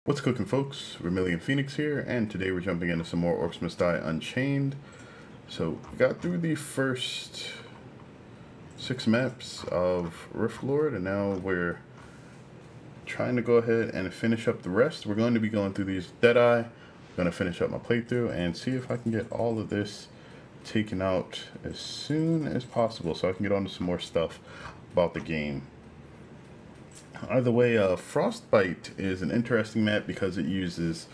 What's cooking, folks? Vermillion Phoenix here, and today we're jumping into some more Orcs Must Die Unchained. So, we got through the first 6 maps of Rift Lord, and now we're trying to go ahead and finish up the rest. We're going to be going through these Deadeye. I'm going to finish up my playthrough and see if I can get all of this taken out as soon as possible so I can get on to some more stuff about the game. Either way, Frostbite is an interesting map because it uses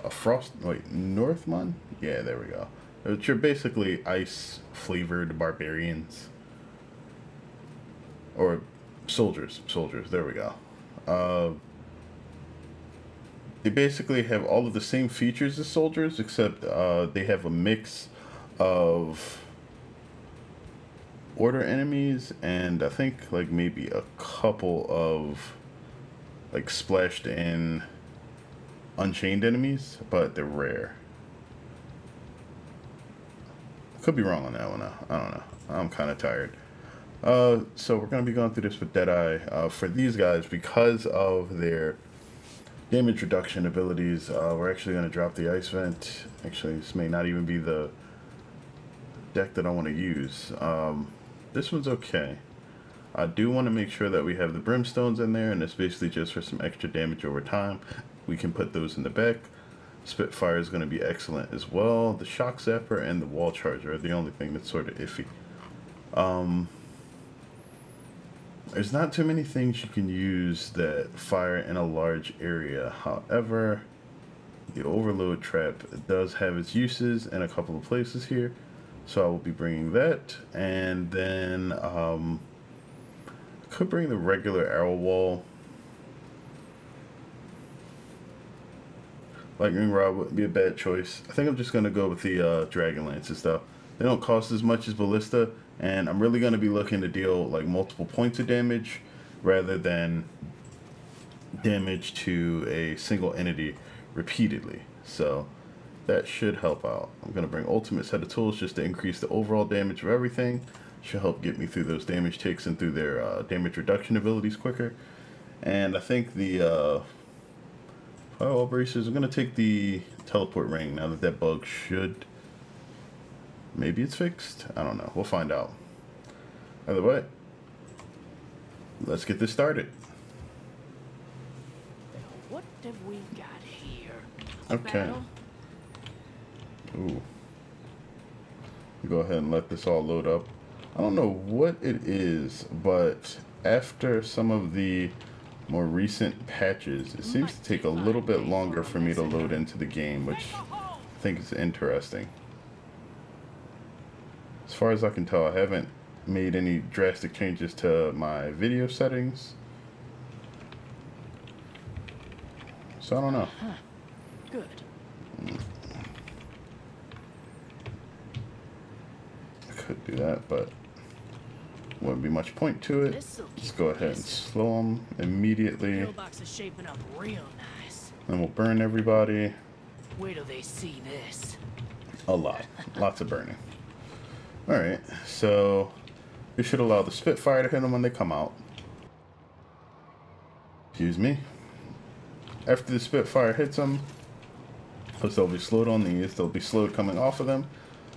Northmon? Yeah, there we go. Which are basically ice-flavored barbarians. Or soldiers, there we go. They basically have all of the same features as soldiers, except they have a mix of order enemies and I think like maybe a couple of like splashed in Unchained enemies, but they're rare. Could be wrong on that one. I don't know. I'm kind of tired. So we're going to be going through this with Deadeye. For these guys, because of their damage reduction abilities, we're actually going to drop the Ice Vent. Actually, this may not even be the deck that I want to use. This one's okay. I do want to make sure that we have the Brimstones in there, and it's basically just for some extra damage over time. We can put those in the back. Spitfire is going to be excellent as well. The Shock Zapper and the Wall Charger are the only thing that's sort of iffy. There's not too many things you can use that fire in a large area. However, the Overload Trap does have its uses in a couple of places here. So I will be bringing that, and then I could bring the regular arrow wall. Lightning Rod wouldn't be a bad choice. I think I'm just going to go with the Dragon Lance and stuff. They don't cost as much as Ballista, and I'm really going to be looking to deal like multiple points of damage rather than damage to a single entity repeatedly. So that should help out. I'm going to bring ultimate set of tools just to increase the overall damage of everything. Should help get me through those damage takes and through their damage reduction abilities quicker. And I think the Firewall Bracers are going to take the teleport ring now that that bug should... Maybe it's fixed? I don't know. We'll find out. Either way, let's get this started. What have we got here? Okay. Ooh. Go ahead and let this all load up. I don't know what it is, but after some of the more recent patches, it seems to take a little bit longer for me to load into the game, which I think is interesting. As far as I can tell, I haven't made any drastic changes to my video settings. So I don't know. Good. Could do that, but wouldn't be much point to it. Let's go ahead and slow them immediately. Pillbox is shaping up real nice. Then we'll burn everybody. Wait till they see this. A lot. Lots of burning. Alright, so we should allow the Spitfire to hit them when they come out. Excuse me. After the Spitfire hits them, because they'll be slowed on these, they'll be slowed coming off of them.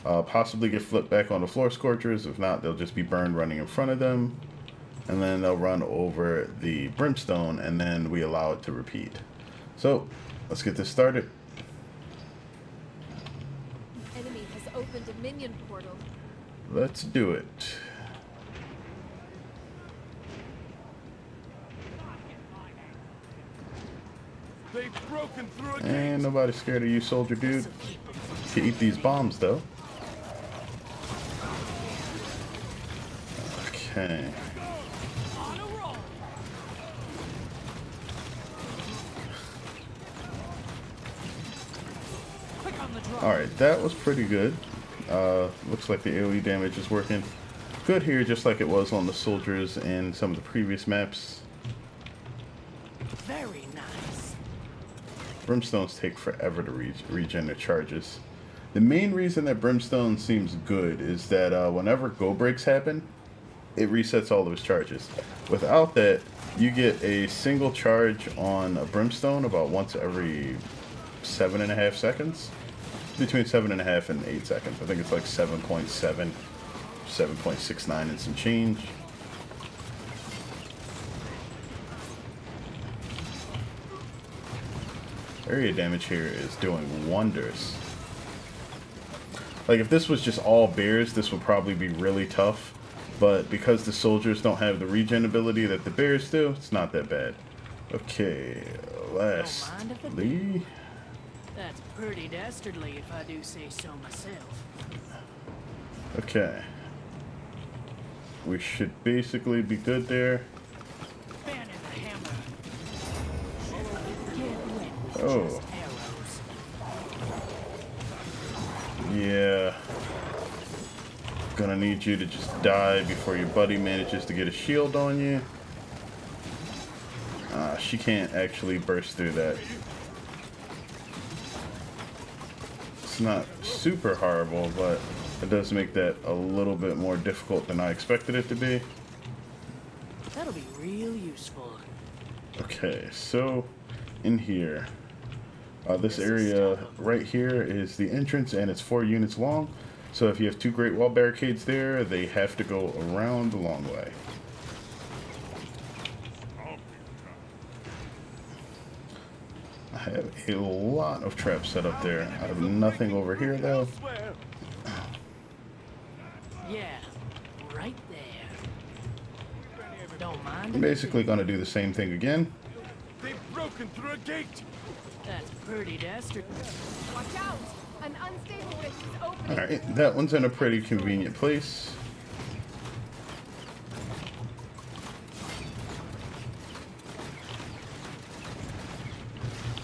Possibly get flipped back on the Floor Scorchers. If not, they'll just be burned running in front of them. And then they'll run over the Brimstone, and then we allow it to repeat. So, let's get this started. Enemy has opened a minion portal. Let's do it. They've broken through a And nobody's scared of you, soldier dude. You eat these bombs, though. Okay. Alright, that was pretty good. Looks like the AoE damage is working good here, just like it was on the soldiers in some of the previous maps. Very nice. Brimstones take forever to regen their charges. The main reason that Brimstone seems good is that whenever go breaks happen, it resets all those charges. Without that, you get a single charge on a brimstone about once every 7.5 seconds. Between 7.5 and 8 seconds. I think it's like 7.7, 7.69 and some change. Area damage here is doing wonders. Like if this was just all bears, this would probably be really tough. But because the soldiers don't have the regen ability that the bears do, it's not that bad. Okay, lastly... That's pretty dastardly if I do say so myself. Okay. We should basically be good there. Fan in the hammer. Can't win with Oh. just arrows. Yeah. Gonna need you to just die before your buddy manages to get a shield on you. She can't actually burst through that. It's not super horrible, but it does make that a little bit more difficult than I expected it to be. That'll be real useful. Okay, so in here, this area right here is the entrance, and it's 4 units long. So if you have 2 Great Wall barricades there, they have to go around the long way. I have a lot of traps set up there. I have nothing over here though. Yeah, right there. Don't mind. I'm basically going to do the same thing again. They've broken through a gate. That's pretty dastardly. Watch out! An unstable rift is opening. Alright, that one's in a pretty convenient place.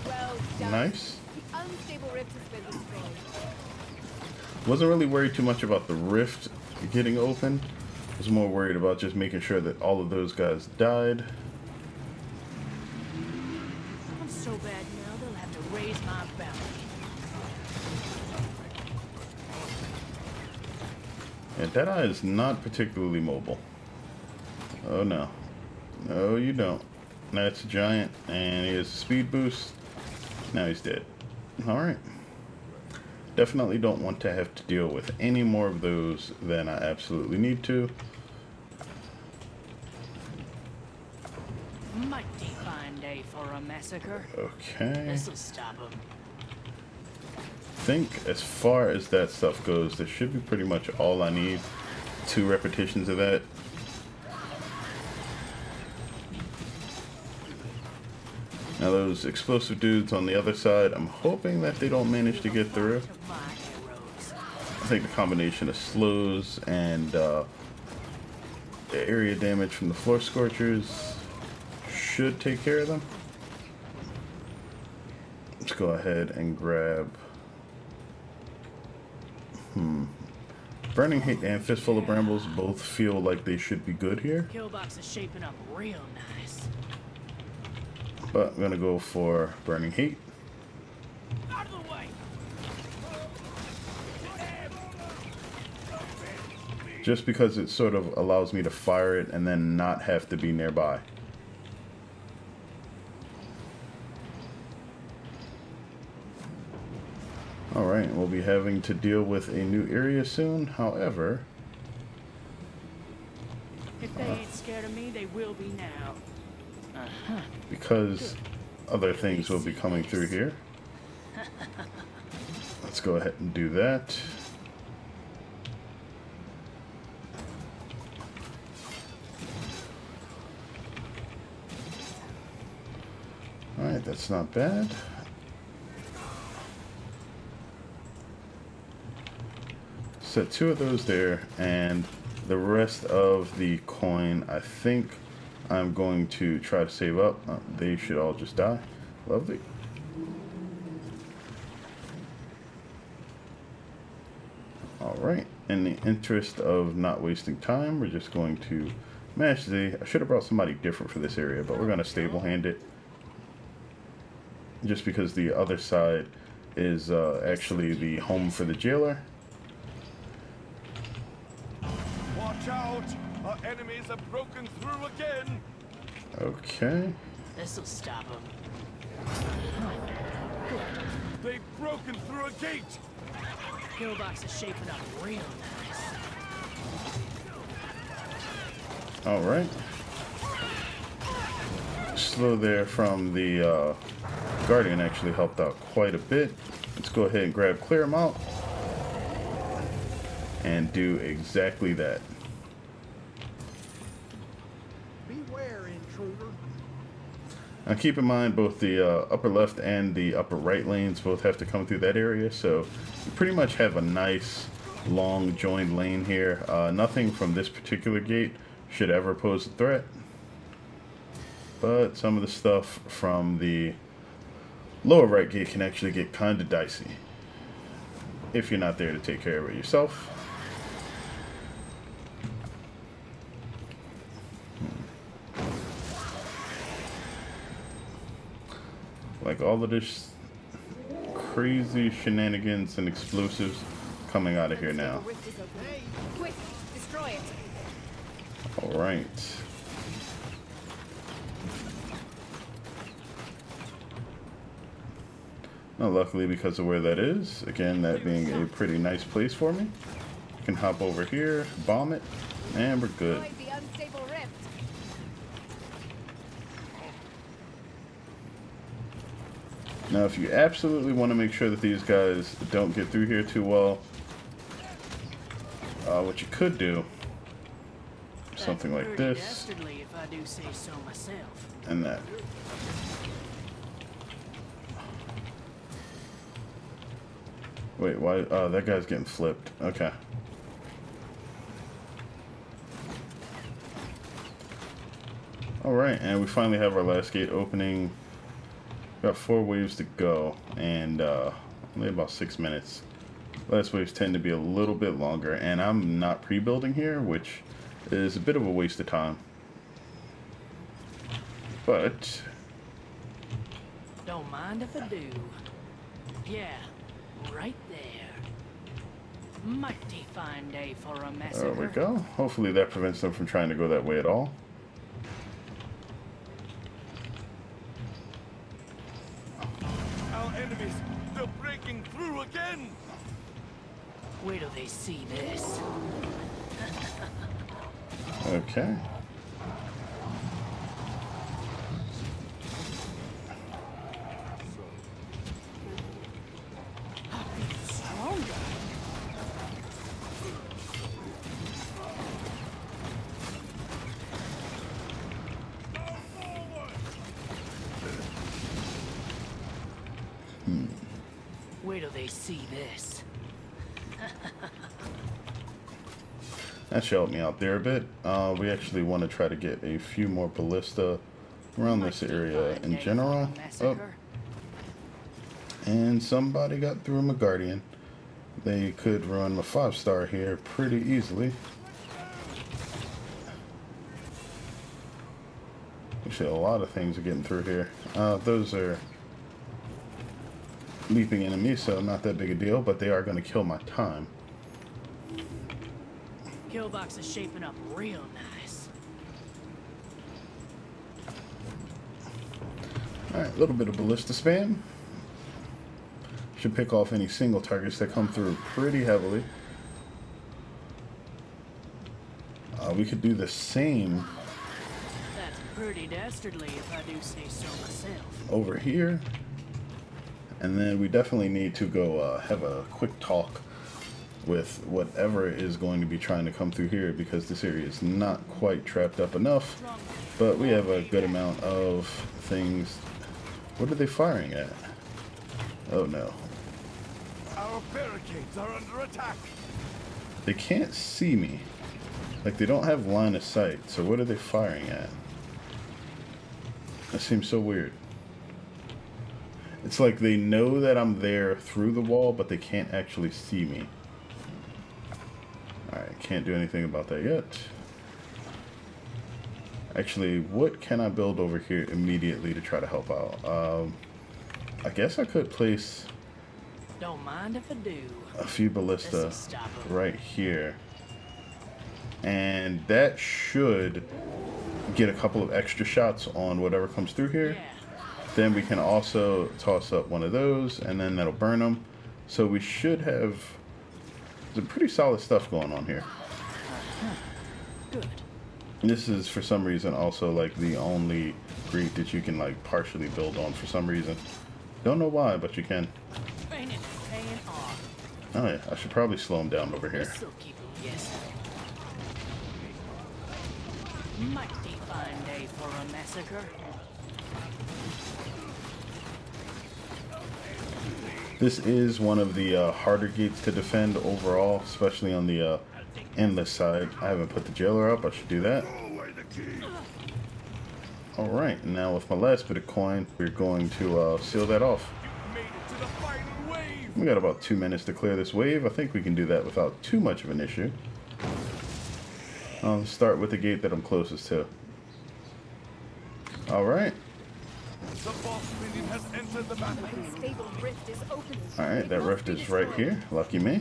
Well done. Nice. The unstable rift has been destroyed. Wasn't really worried too much about the rift getting open. I was more worried about just making sure that all of those guys died. I'm so bad now they'll have to raise my bounty. And Deadeye is not particularly mobile. Oh no. No, you don't. That's a giant, and he has a speed boost. Now he's dead. Alright. Definitely don't want to have to deal with any more of those than I absolutely need to. Mighty fine day for a massacre. Okay. This'll stop them. I think as far as that stuff goes, there should be pretty much all I need. 2 repetitions of that. Now those explosive dudes on the other side, I'm hoping that they don't manage to get through. I think the combination of slows and the area damage from the floor scorchers should take care of them. Let's go ahead and grab Burning Hate and Fistful of Brambles both feel like they should be good here. Killbox is shaping up real nice. But I'm gonna go for Burning Hate. Out of the way. Just because it sort of allows me to fire it and then not have to be nearby. Alright, we'll be having to deal with a new area soon. However, If they ain't scared of me, they will be now. because other things will be coming through here, let's go ahead and do that. Alright, that's not bad. Set 2 of those there, and the rest of the coin, I think I'm going to try to save up. They should all just die. Lovely. Alright, in the interest of not wasting time, we're just going to mash Z. I should have brought somebody different for this area, but we're going to stable hand it. Just because the other side is actually the home for the jailer. Watch out! enemies have broken through again. Okay. This'll stop them. They've broken through a gate. Pillbox is shaping up real nice. All right. Slow there from the Guardian actually helped out quite a bit. Let's go ahead and grab clear him out and do exactly that. Beware, intruder. Now keep in mind both the upper left and the upper right lanes both have to come through that area, so you pretty much have a nice long joined lane here. Nothing from this particular gate should ever pose a threat, but some of the stuff from the lower right gate can actually get kind of dicey if you're not there to take care of it yourself. Like all of this crazy shenanigans and explosives coming out of here now. Rift is open. Quick, destroy it. All right. Now, luckily, because of where that is, again, that being a pretty nice place for me, you can hop over here, bomb it, and we're good. Avoid the unstable rift. Now, if you absolutely want to make sure that these guys don't get through here too well, what you could do, something like Pretty this, dastardly, if I do say so myself. and that. Wait, why? That guy's getting flipped. Okay. Alright, and we finally have our last gate opening. Got 4 waves to go, and only about 6 minutes. Last waves tend to be a little bit longer, and I'm not pre-building here, which is a bit of a waste of time. But Don't mind if I do. Yeah, right there. Mighty fine day for a massacre. there we go. Hopefully that prevents them from trying to go that way at all. Our enemies, they're breaking through again. Wait till they see this. Okay. Stronger. Wait till they see this. That should help me out there a bit. We actually want to try to get a few more ballista around this area in general. Oh, and somebody got through my Guardian. They could run my 5-star here pretty easily. Actually, a lot of things are getting through here. Those are leaping enemies, so not that big a deal, but they are going to kill my time. Killbox is shaping up real nice. Alright, a little bit of ballista spam. Should pick off any single targets that come through pretty heavily. We could do the same That's pretty dastardly, if I do say so myself. over here. And then we definitely need to go have a quick talk with whatever is going to be trying to come through here, because this area is not quite trapped up enough. But we have a good amount of things. What are they firing at? Oh no. Our barricades are under attack. They can't see me. Like, they don't have line of sight. So what are they firing at? That seems so weird. It's like they know that I'm there through the wall, but they can't actually see me. Alright, can't do anything about that yet. Actually, what can I build over here immediately to try to help out? I guess I could place Don't mind if I do. a few ballista This'll stop 'em. right here. and that should get a couple of extra shots on whatever comes through here. Yeah. Then we can also toss up one of those, and then that'll burn them. So we should have some pretty solid stuff going on here. Good. This is, for some reason, also like the only grate that you can like partially build on for some reason. Don't know why, but you can. Ain't it paying off? Oh yeah, I should probably slow him down over here. This'll keep him guessing. Mighty fine day for a massacre. This is one of the harder gates to defend overall, especially on the endless side. I haven't put the jailer up. I should do that. Alright, now with my last bit of coin, we're going to seal that off. We got about 2 minutes to clear this wave. I think we can do that without too much of an issue. I'll start with the gate that I'm closest to. Alright. The boss minion has entered the battle. Unstable rift is open. Alright, that rift is right here. Lucky me.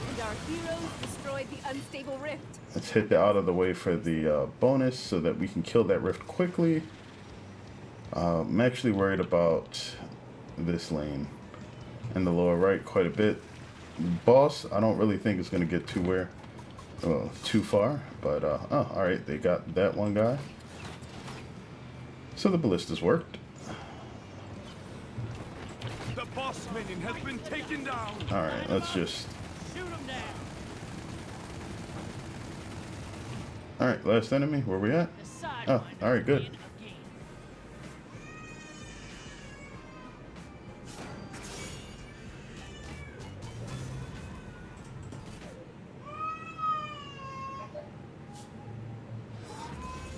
And our heroes destroyed the unstable rift. Let's hit the out of the way for the bonus so that we can kill that rift quickly. I'm actually worried about this lane in the lower right quite a bit. Boss, I don't really think is going to get too far, but oh, alright, they got that one guy. So the ballistas worked. The boss minion has been taken down. Alright, let's just... Shoot him down. Alright, last enemy, where we at? The side Oh, alright, good. again.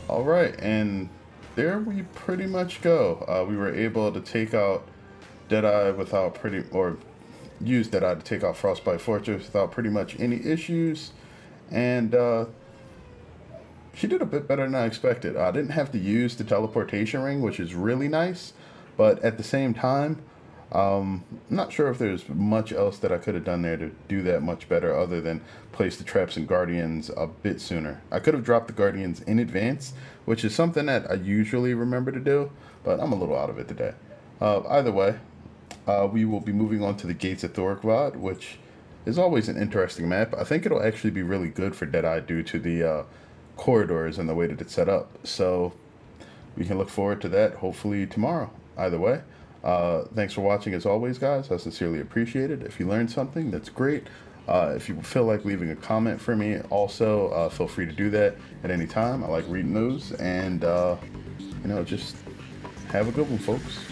Alright, and there we pretty much go. We were able to take out Deadeye without use Deadeye to take out Frostbite Fortress without pretty much any issues. And she did a bit better than I expected. I didn't have to use the teleportation ring, which is really nice. But at the same time, I'm not sure if there's much else that I could have done there to do that much better other than place the traps and guardians a bit sooner. I could have dropped the guardians in advance, which is something that I usually remember to do, but I'm a little out of it today. Either way, we will be moving on to the Gates of Thorkvad, which is always an interesting map. I think it'll actually be really good for Deadeye due to the corridors and the way that it's set up. So we can look forward to that hopefully tomorrow. Either way, thanks for watching as always, guys. I sincerely appreciate it. If you learned something, that's great. If you feel like leaving a comment for me, also feel free to do that at any time. I like reading those, and you know, just have a good one, folks.